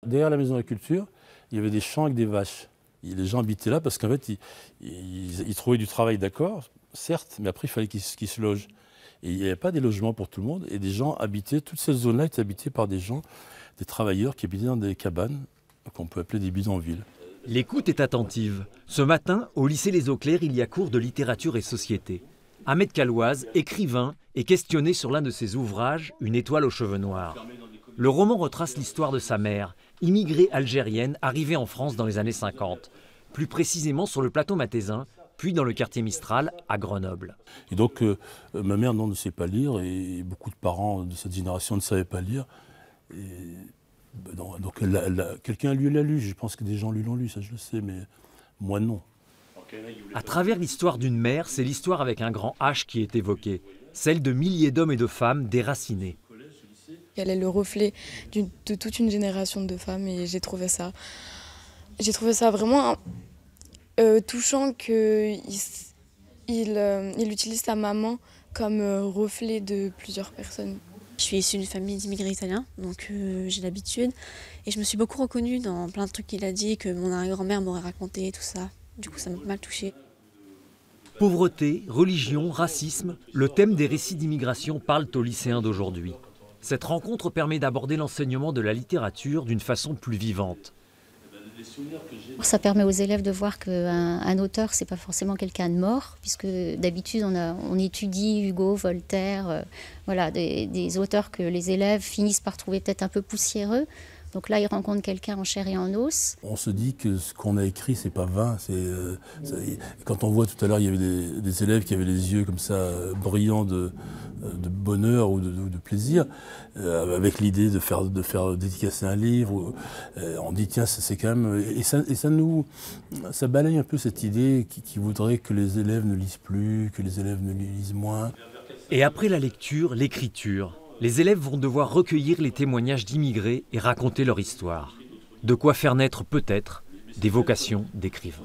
Derrière la maison de la culture, il y avait des champs avec des vaches. Et les gens habitaient là parce qu'en fait, ils trouvaient du travail, d'accord, certes, mais après, il fallait qu'ils se logent. Et il n'y avait pas des logements pour tout le monde. Et des gens habitaient, toute cette zone-là était habitée par des gens, des travailleurs qui habitaient dans des cabanes qu'on peut appeler des bidonvilles. L'écoute est attentive. Ce matin, au lycée Les Eaux Claires, il y a cours de littérature et société. Ahmed Kalouaz, écrivain, est questionné sur l'un de ses ouvrages, Une étoile aux cheveux noirs. Le roman retrace l'histoire de sa mère, immigrée algérienne arrivée en France dans les années 50, plus précisément sur le plateau mathésin, puis dans le quartier Mistral à Grenoble. Et donc, ma mère ne sait pas lire, et beaucoup de parents de cette génération ne savaient pas lire. Donc quelqu'un lui l'a lu, je pense que des gens lui l'ont lu, ça je le sais, mais moi non. À travers l'histoire d'une mère, c'est l'histoire avec un grand H qui est évoquée, celle de milliers d'hommes et de femmes déracinés. Elle est le reflet de toute une génération de femmes et j'ai trouvé ça vraiment touchant qu'il utilise sa maman comme reflet de plusieurs personnes. Je suis issue d'une famille d'immigrés italiens, donc j'ai l'habitude. Et je me suis beaucoup reconnue dans plein de trucs qu'il a dit, que mon arrière-grand-mère m'aurait raconté, tout ça. Du coup, ça m'a pas mal touchée. Pauvreté, religion, racisme, le thème des récits d'immigration parlent aux lycéens d'aujourd'hui. Cette rencontre permet d'aborder l'enseignement de la littérature d'une façon plus vivante. Ça permet aux élèves de voir qu'un auteur, c'est pas forcément quelqu'un de mort, puisque d'habitude on étudie Hugo, Voltaire, voilà, des auteurs que les élèves finissent par trouver peut-être un peu poussiéreux. Donc là, ils rencontrent quelqu'un en chair et en os. On se dit que ce qu'on a écrit, c'est pas vain. Quand on voit tout à l'heure, il y avait des élèves qui avaient les yeux comme ça, brillants de bonheur ou de plaisir, avec l'idée de faire dédicacer un livre. On dit tiens, c'est quand même... Et ça balaye un peu cette idée qui voudrait que les élèves ne lisent plus, que les élèves ne lisent moins. Et après la lecture, l'écriture. Les élèves vont devoir recueillir les témoignages d'immigrés et raconter leur histoire. De quoi faire naître peut-être des vocations d'écrivains.